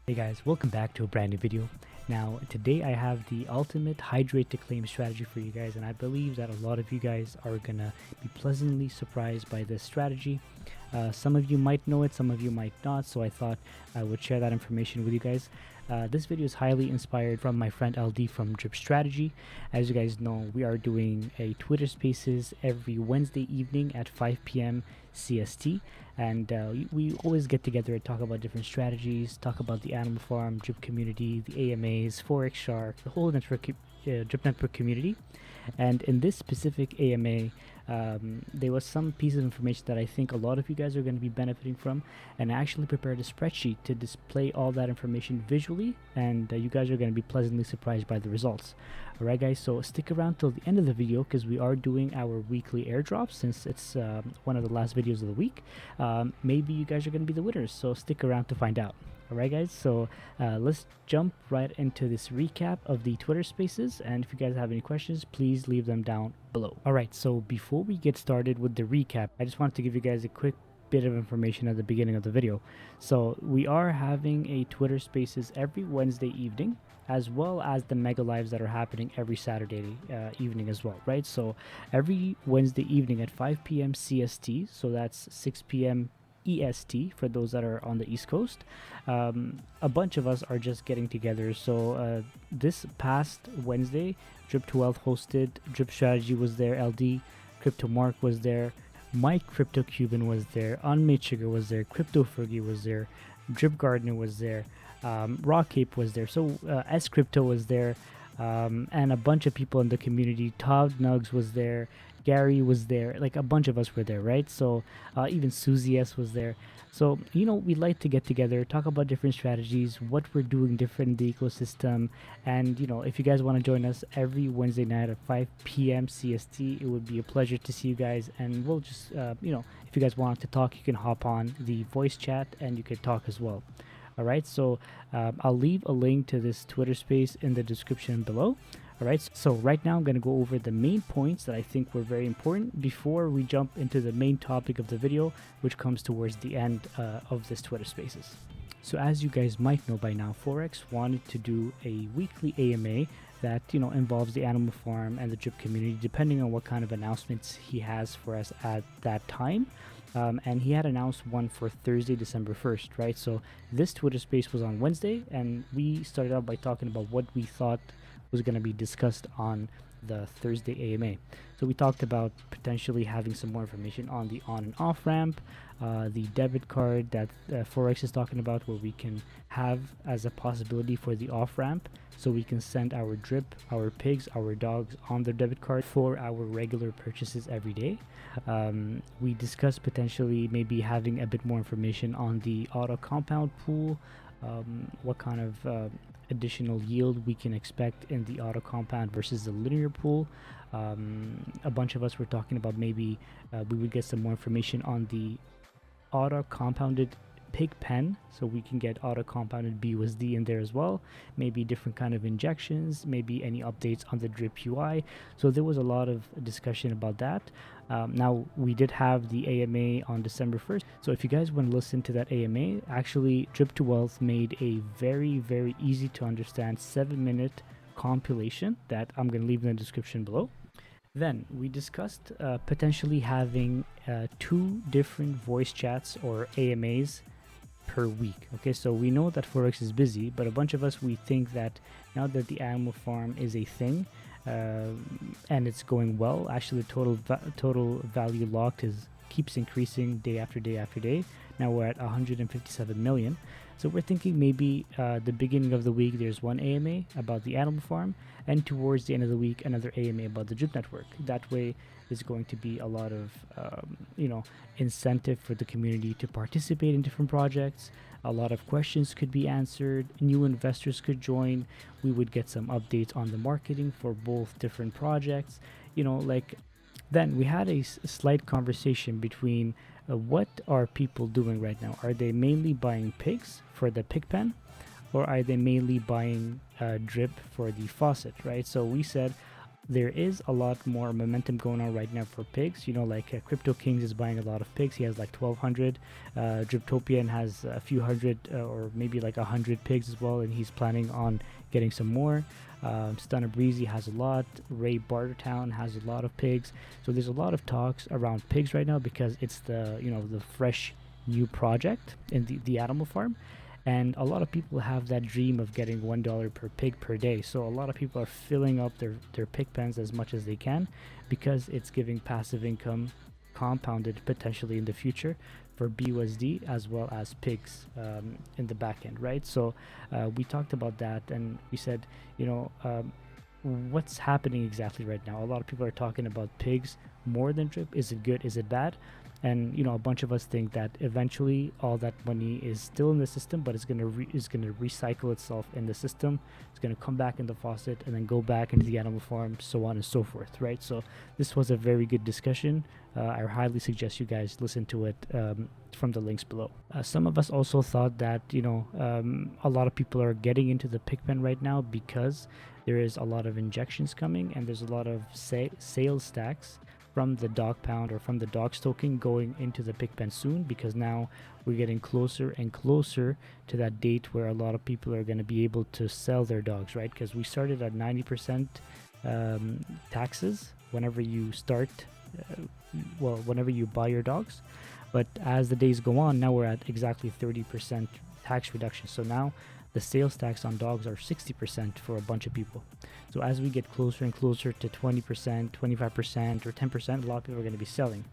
Hey guys, welcome back to a brand new video. Now, today I have the ultimate hydrate to claim strategy for you guys, and I believe that a lot of you guys are gonna be pleasantly surprised by this strategy. Some of you might know it, some of you might not, so I thought I would share that information with you guys. This video is highly inspired from my friend LD from Drip Strategy. As you guys know, we are doing a Twitter Spaces every Wednesday evening at 5 p.m. CST, and we always get together and talk about different strategies, talk about the animal farm, drip community, the AMAs, Forex Shark, the whole network, drip network community. And in this specific AMA, there was some piece of information that I think a lot of you guys are going to be benefiting from, and I actually prepared a spreadsheet to display all that information visually, and you guys are going to be pleasantly surprised by the results. Alright guys, so stick around till the end of the video because we are doing our weekly airdrops since it's one of the last videos of the week. Maybe you guys are going to be the winners, so stick around to find out. Alright guys, so let's jump right into this recap of the Twitter Spaces, and if you guys have any questions, please leave them down below. Alright, so before we get started with the recap, I just wanted to give you guys a quick bit of information at the beginning of the video. So we are having a Twitter Spaces every Wednesday evening, as well as the mega lives that are happening every Saturday evening as well, right? So every Wednesday evening at 5 p.m. CST, so that's 6 p.m. EST for those that are on the East Coast. A bunch of us are just getting together. So this past Wednesday, Drip to Wealth hosted, Drip Strategy was there, LD, Crypto Mark was there, Mike Crypto Cuban was there, Unmade Sugar was there, Crypto Fergie was there, Drip Gardener was there, Rock Cape was there, so S Crypto was there, and a bunch of people in the community. Todd Nugs was there, Gary was there, like a bunch of us were there, right? So even Susie S was there. So, you know, we like to get together, talk about different strategies, what we're doing different in the ecosystem. And, you know, if you guys want to join us every Wednesday night at 5 p.m. CST, it would be a pleasure to see you guys. And we'll just, you know, if you guys want to talk, you can hop on the voice chat and you can talk as well. All right, so I'll leave a link to this Twitter space in the description below. All right, so right now I'm going to go over the main points that I think were very important before we jump into the main topic of the video, which comes towards the end of this Twitter Spaces. So as you guys might know by now, Forex wanted to do a weekly AMA that, you know, involves the animal farm and the drip community, depending on what kind of announcements he has for us at that time. And he had announced one for Thursday, December 1st, right? So this Twitter space was on Wednesday, and we started out by talking about what we thought was going to be discussed on the Thursday AMA. So we talked about potentially having some more information on the on and off ramp, the debit card that Forex is talking about, where we can have as a possibility for the off ramp, so we can send our drip, our pigs, our dogs on the debit card for our regular purchases every day. We discussed potentially maybe having a bit more information on the auto compound pool, what kind of additional yield we can expect in the auto compound versus the linear pool. A bunch of us were talking about maybe we would get some more information on the auto compounded pig pen, so we can get auto compounded BUSD in there as well, maybe different kind of injections, maybe any updates on the drip UI. So there was a lot of discussion about that. Now we did have the AMA on December 1st, so if you guys want to listen to that AMA, actually Drip to Wealth made a very easy to understand 7-minute compilation that I'm going to leave in the description below. Then we discussed potentially having 2 different voice chats or AMAs per week. Okay, so we know that Forex is busy, but a bunch of us, we think that now that the animal farm is a thing and it's going well, actually the total value locked keeps increasing day after day after day. Now we're at 157 million. So we're thinking maybe the beginning of the week there's one AMA about the animal farm, and towards the end of the week another AMA about the drip network. That way there's going to be a lot of you know, incentive for the community to participate in different projects. A lot of questions could be answered, new investors could join, we would get some updates on the marketing for both different projects, you know, like. Then we had a slight conversation between what are people doing right now. Are they mainly buying pigs for the pig pen, or are they mainly buying drip for the faucet, right? So we said there is a lot more momentum going on right now for pigs. You know, like Crypto Kings is buying a lot of pigs. He has like 1,200. Driptopian has a few hundred, or maybe like 100 pigs as well, and he's planning on getting some more. Stunner Breezy has a lot. Ray Bartertown has a lot of pigs. So there's a lot of talks around pigs right now because it's the, you know, the fresh new project in the animal farm. And a lot of people have that dream of getting $1 per pig per day. So a lot of people are filling up their pig pens as much as they can because it's giving passive income compounded potentially in the future for BUSD as well as pigs in the back end, right? So we talked about that, and we said, you know, what's happening exactly right now? A lot of people are talking about pigs more than drip. Is it good? Is it bad? And you know, a bunch of us think that eventually all that money is still in the system, but it's gonna recycle itself in the system. It's gonna come back in the faucet and then go back into the animal farm, so on and so forth, right? So this was a very good discussion. I highly suggest you guys listen to it from the links below. Some of us also thought that, you know, a lot of people are getting into the pig pen right now because there is a lot of injections coming, and there's a lot of sales stacks from the dog pound or from the dog stoking going into the pig pen soon, because now we're getting closer and closer to that date where a lot of people are going to be able to sell their dogs, right? Because we started at 90% taxes whenever you start, whenever you buy your dogs. But as the days go on, now we're at exactly 30% tax reduction. So now the sales tax on dogs are 60% for a bunch of people. So as we get closer and closer to 20%, 25%, or 10%, a lot of people are going to be selling.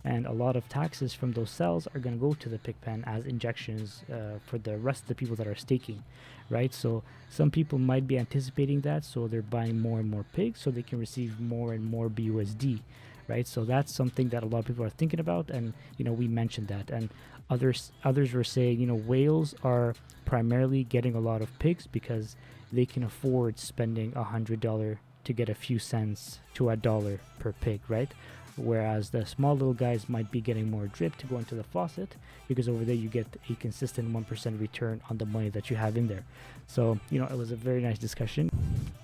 And a lot of taxes from those sales are going to go to the pig pen as injections for the rest of the people that are staking, right? So some people might be anticipating that, so they're buying more and more pigs so they can receive more and more BUSD, right? So that's something that a lot of people are thinking about, and you know, we mentioned that. And others were saying, you know, whales are primarily getting a lot of pigs because they can afford spending $100 to get a few cents to $1 per pig, right? Whereas the small little guys might be getting more drip to go into the faucet, because over there you get a consistent 1% return on the money that you have in there. So, you know, it was a very nice discussion.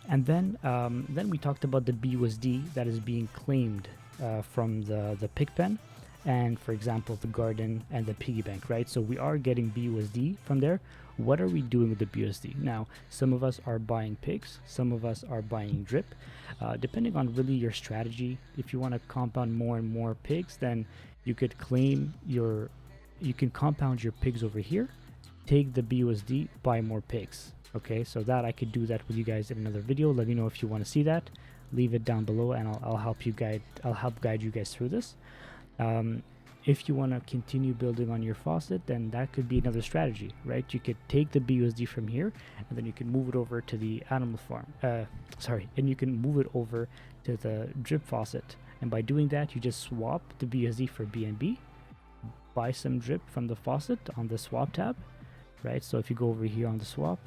And then we talked about the BUSD that is being claimed from the pig pen, and for example the garden and the piggy bank, right? So we are getting BUSD from there. What are we doing with the BUSD? Now, some of us are buying pigs, some of us are buying drip, depending on really your strategy. If you want to compound more and more pigs, then you could you can compound your pigs over here, take the BUSD, buy more pigs. Okay, so that I could do that with you guys in another video. Let me know if you want to see that. Leave it down below, and I'll help guide you guys through this. If you want to continue building on your faucet, then that could be another strategy, right? You could take the BUSD from here, and then you can move it over to the animal farm. And you can move it over to the drip faucet. And by doing that, you just swap the BUSD for BNB, buy some drip from the faucet on the swap tab, right? So if you go over here on the swap,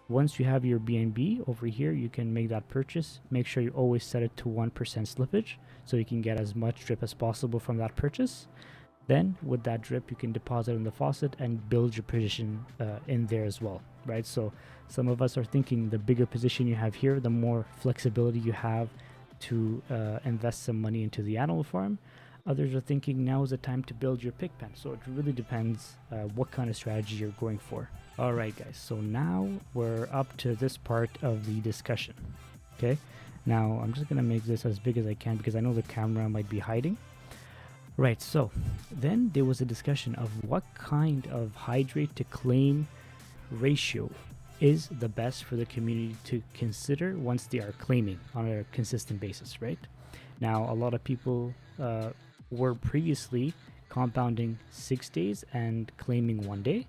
once you have your BNB over here, you can make that purchase. Make sure you always set it to 1% slippage so you can get as much drip as possible from that purchase. Then with that drip, you can deposit in the faucet and build your position in there as well, right? So some of us are thinking the bigger position you have here, the more flexibility you have to invest some money into the animal farm. Others are thinking now is the time to build your pig pen. So it really depends what kind of strategy you're going for. All right, guys. So now we're up to this part of the discussion. Okay. Now I'm just going to make this as big as I can because I know the camera might be hiding. Right. So then there was a discussion of what kind of hydrate to claim ratio is the best for the community to consider once they are claiming on a consistent basis, right? Now, a lot of people were previously compounding 6 days and claiming 1 day,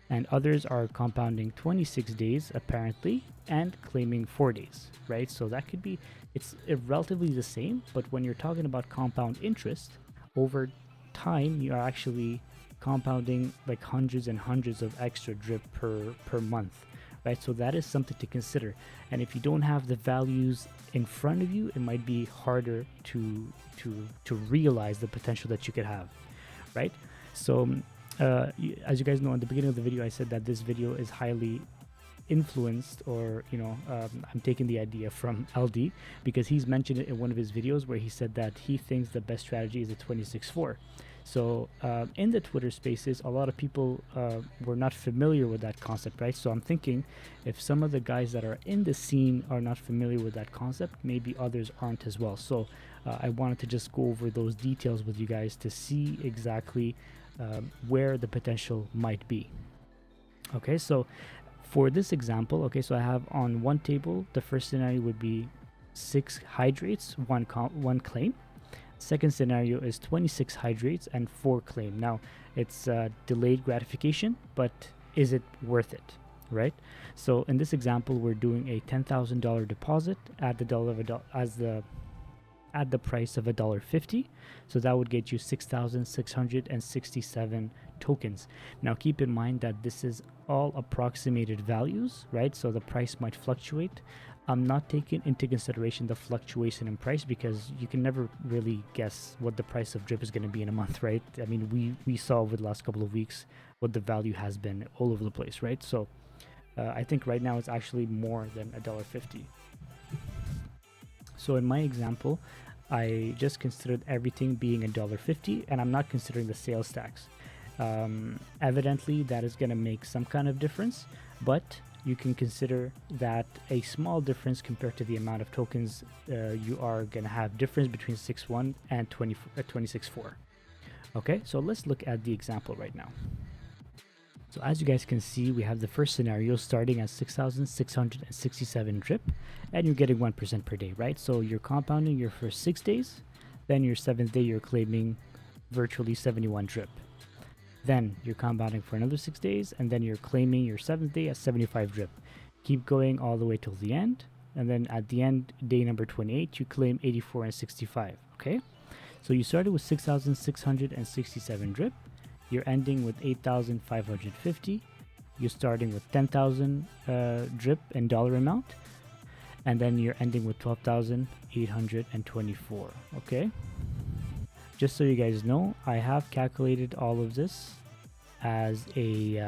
and others are compounding 26 days apparently and claiming 4 days, right? So that could be, it's relatively the same, but when you're talking about compound interest, over time you are actually compounding like hundreds and hundreds of extra drip per month, right? So that is something to consider. And if you don't have the values in front of you, it might be harder to realize the potential that you could have, right? So as you guys know, in the beginning of the video, I said that this video is highly influenced, or I'm taking the idea from LD, because he's mentioned it in one of his videos where he said that he thinks the best strategy is a 26-4. So in the Twitter spaces, a lot of people were not familiar with that concept, right? So I'm thinking if some of the guys that are in the scene are not familiar with that concept, maybe others aren't as well. So I wanted to just go over those details with you guys to see exactly where the potential might be. Okay, so for this example, okay, so I have on one table, the first scenario would be 6 hydrates, one claim. Second scenario is 26 hydrates and 4 claim. Now it's delayed gratification, but is it worth it, right? So in this example, we're doing a $10,000 deposit at the price of $1.50. So that would get you 6,667 tokens. Now keep in mind that this is all approximated values, right? So the price might fluctuate. I'm not taking into consideration the fluctuation in price, because you can never really guess what the price of drip is going to be in a month, right? I mean, we saw over the last couple of weeks what the value has been all over the place, right? So I think right now it's actually more than $1.50. So in my example, I just considered everything being $1.50, and I'm not considering the sales tax. Evidently, that is going to make some kind of difference, but you can consider that a small difference compared to the amount of tokens you are going to have difference between 6.1 and 26.4. Okay, so let's look at the example right now. So as you guys can see, we have the first scenario starting at 6,667 drip, and you're getting 1% per day, right? So you're compounding your first 6 days, then your 7th day you're claiming virtually 71 drip. Then you're compounding for another 6 days, and then you're claiming your 7th day at 75 drip. Keep going all the way till the end, and then at the end, day number 28, you claim 84 and 65, okay? So you started with 6,667 drip, you're ending with 8,550, you're starting with 10,000 drip in dollar amount, and then you're ending with 12,824, okay? Just so you guys know, I have calculated all of this as a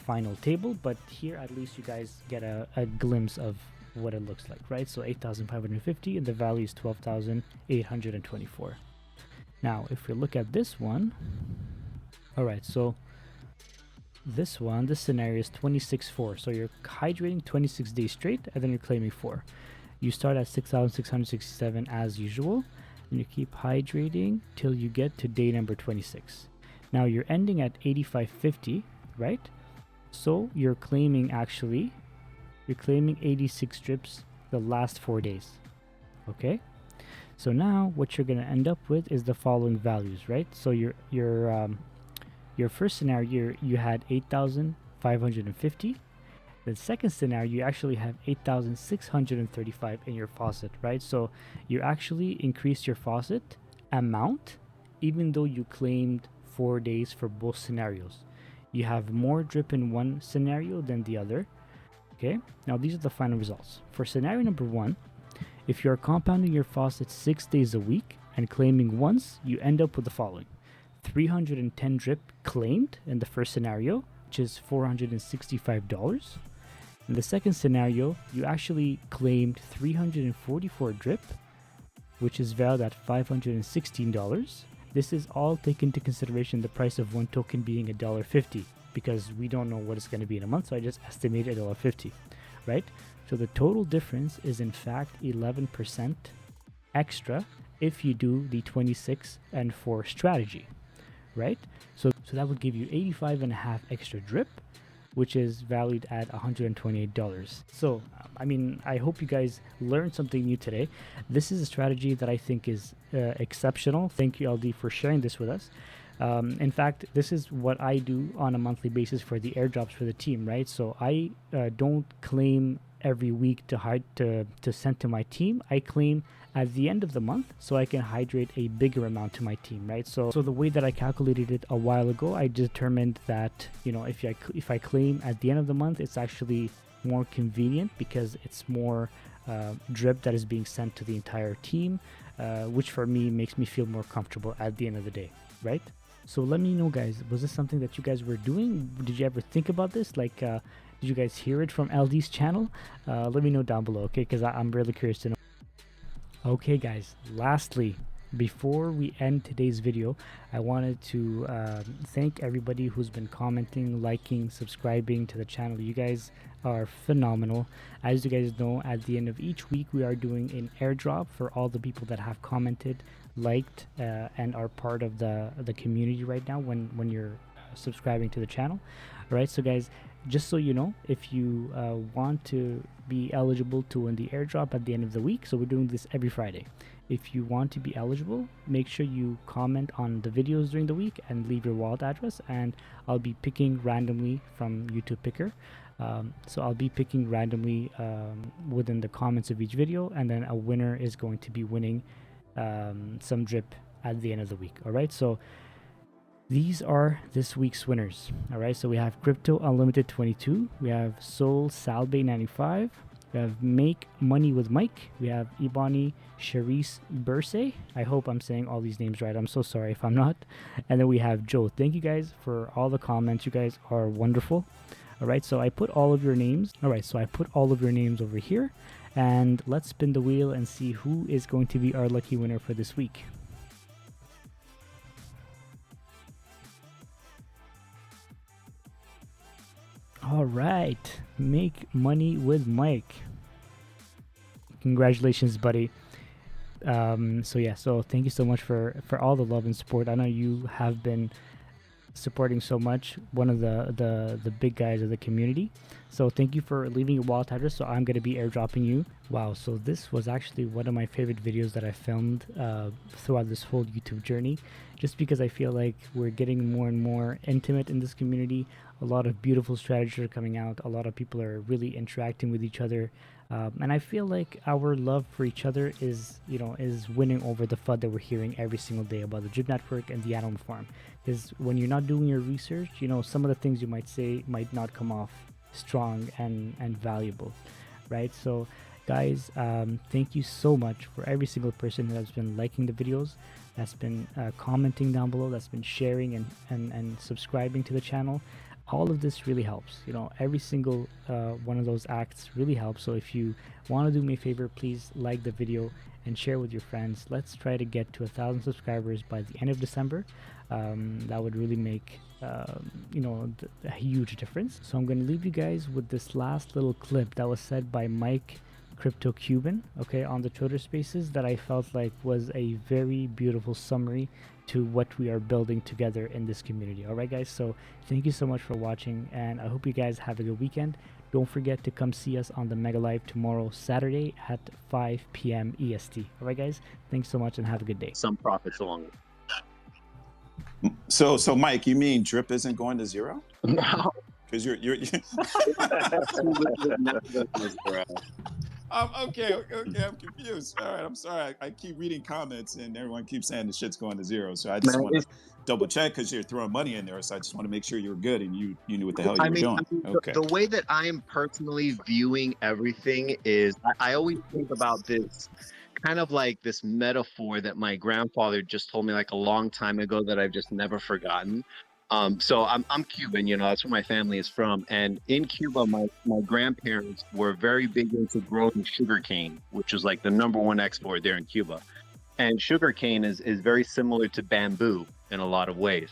final table, but here at least you guys get a glimpse of what it looks like, right? So 8,550 and the value is 12,824. Now, if we look at this one, all right, so this scenario is 26.4. So you're hydrating 26 days straight, and then you're claiming 4. You start at 6,667 as usual, and you keep hydrating till you get to day number 26. Now you're ending at 8,550, right? So you're claiming 86 drips the last 4 days, okay? So now what you're gonna end up with is the following values, right? So your first scenario, you had 8,550. The second scenario, you actually have 8,635 in your faucet, right? So you actually increased your faucet amount, even though you claimed 4 days for both scenarios. You have more drip in one scenario than the other, okay? Now these are the final results. For scenario number 1, if you're compounding your faucet 6 days a week and claiming once, you end up with the following: 310 drip claimed in the first scenario, which is $465. In the second scenario, you actually claimed 344 drip, which is valued at $516. This is all taken into consideration the price of one token being $1.50, because we don't know what it's going to be in a month, so I just estimated $1.50, right? So the total difference is in fact 11% extra if you do the 26 and 4 strategy, right? So that would give you 85.5 extra drip, which is valued at $128. So, I mean, I hope you guys learned something new today. This is a strategy that I think is exceptional. Thank you, LD, for sharing this with us. In fact, this is what I do on a monthly basis for the airdrops for the team, right? So I don't claim every week to send to my team. I claim at the end of the month so I can hydrate a bigger amount to my team, right? So the way that I calculated it a while ago, I determined that, you know, if I claim at the end of the month, it's actually more convenient because it's more drip that is being sent to the entire team, which for me makes me feel more comfortable at the end of the day, right? So let me know, guys, was this something that you guys were doing? Did you ever think about this? Like, Did you guys hear it from LD's channel? Let me know down below, okay? Because I'm really curious to know. Okay, guys, lastly, before we end today's video, I wanted to thank everybody who's been commenting, liking, subscribing to the channel. You guys are phenomenal. As you guys know, at the end of each week, we are doing an airdrop for all the people that have commented, liked, and are part of the community right now when you're subscribing to the channel. All right, so guys, just so you know, if you want to be eligible to win the airdrop at the end of the week, so we're doing this every Friday. If you want to be eligible, make sure you comment on the videos during the week and leave your wallet address, and I'll be picking randomly from YouTube Picker. So I'll be picking randomly within the comments of each video, and then a winner is going to be winning some drip at the end of the week. All right, so these are this week's winners. All right, so we have Crypto Unlimited 22, we have Soul Salbe 95, we have Make Money with Mike, we have Ibani Charisse Burse. I hope I'm saying all these names right. I'm so sorry if I'm not. And then we have Joe. Thank you guys for all the comments. You guys are wonderful. All right, so I put all of your names. All right, so I put all of your names over here, and let's spin the wheel and see who is going to be our lucky winner for this week. All right, Make Money with Mike. Congratulations, buddy. So thank you so much for all the love and support. I know you have been supporting so much, one of the big guys of the community. So thank you for leaving your wallet address. So I'm going to be airdropping you. Wow, so this was actually one of my favorite videos that I filmed throughout this whole YouTube journey, just because I feel like we're getting more and more intimate in this community. A lot of beautiful strategies are coming out. A lot of people are really interacting with each other. And I feel like our love for each other is winning over the FUD that we're hearing every single day about the Drip Network and the Animal Farm. Because when you're not doing your research, some of the things you might say might not come off strong and valuable, right? So guys, thank you so much for every single person that has been liking the videos, that's been commenting down below, that's been sharing and subscribing to the channel. All of this really helps. Every single one of those acts really helps. So if you want to do me a favor, please like the video and share with your friends. Let's try to get to 1,000 subscribers by the end of December. That would really make a huge difference. So I'm going to leave you guys with this last little clip that was said by Mike Crypto Cuban, okay, on the Twitter Spaces, that I felt like was a very beautiful summary to what we are building together in this community. All right, guys, so thank you so much for watching, and I hope you guys have a good weekend. Don't forget to come see us on the Mega Live tomorrow, Saturday at 5 p.m. EST. All right, guys, thanks so much and have a good day. Some profits along the way. So Mike, you mean drip isn't going to zero? No. Because you're okay, I'm confused. All right, I'm sorry. I keep reading comments and everyone keeps saying the shit's going to zero. So I just want to double check because you're throwing money in there. So I just want to make sure you're good and you knew what the hell you were doing. Okay. The way that I am personally viewing everything is I always think about this kind of like this metaphor that my grandfather just told me like a long time ago that I've just never forgotten. So I'm Cuban, that's where my family is from. And in Cuba, my grandparents were very big into growing sugarcane, which is like the #1 export there in Cuba. And sugarcane is very similar to bamboo in a lot of ways.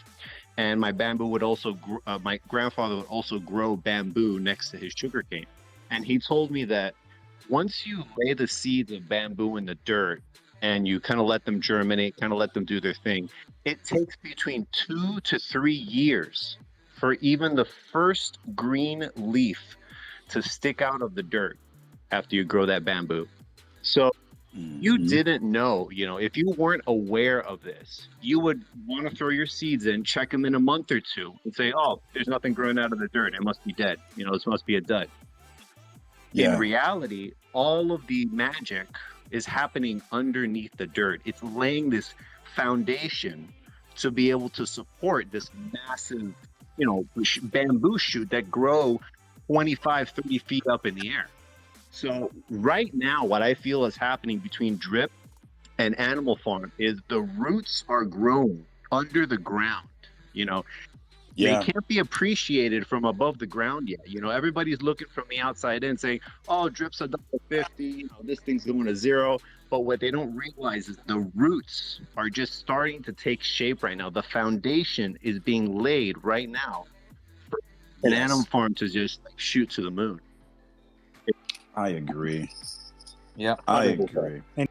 And my grandfather would also grow bamboo next to his sugarcane. And he told me that once you lay the seeds of bamboo in the dirt and you kind of let them germinate, kind of let them do their thing, it takes between 2 to 3 years for even the first green leaf to stick out of the dirt after you grow that bamboo. So you didn't know, if you weren't aware of this, you would want to throw your seeds in, check them in a month or two and say, oh, there's nothing growing out of the dirt. It must be dead. This must be a dud. Yeah. In reality, all of the magic is happening underneath the dirt. It's laying this foundation to be able to support this massive, bamboo shoot that grow 25, 30 feet up in the air. So right now, what I feel is happening between Drip and Animal Farm is the roots are grown under the ground. They Yeah. can't be appreciated from above the ground yet. You know, everybody's looking from the outside in saying, oh, drip's $1.50, you know, this thing's going to zero. But what they don't realize is the roots are just starting to take shape right now. The foundation is being laid right now for an atom Yes. farm to just like shoot to the moon. I agree. Yeah. I 100%. agree. And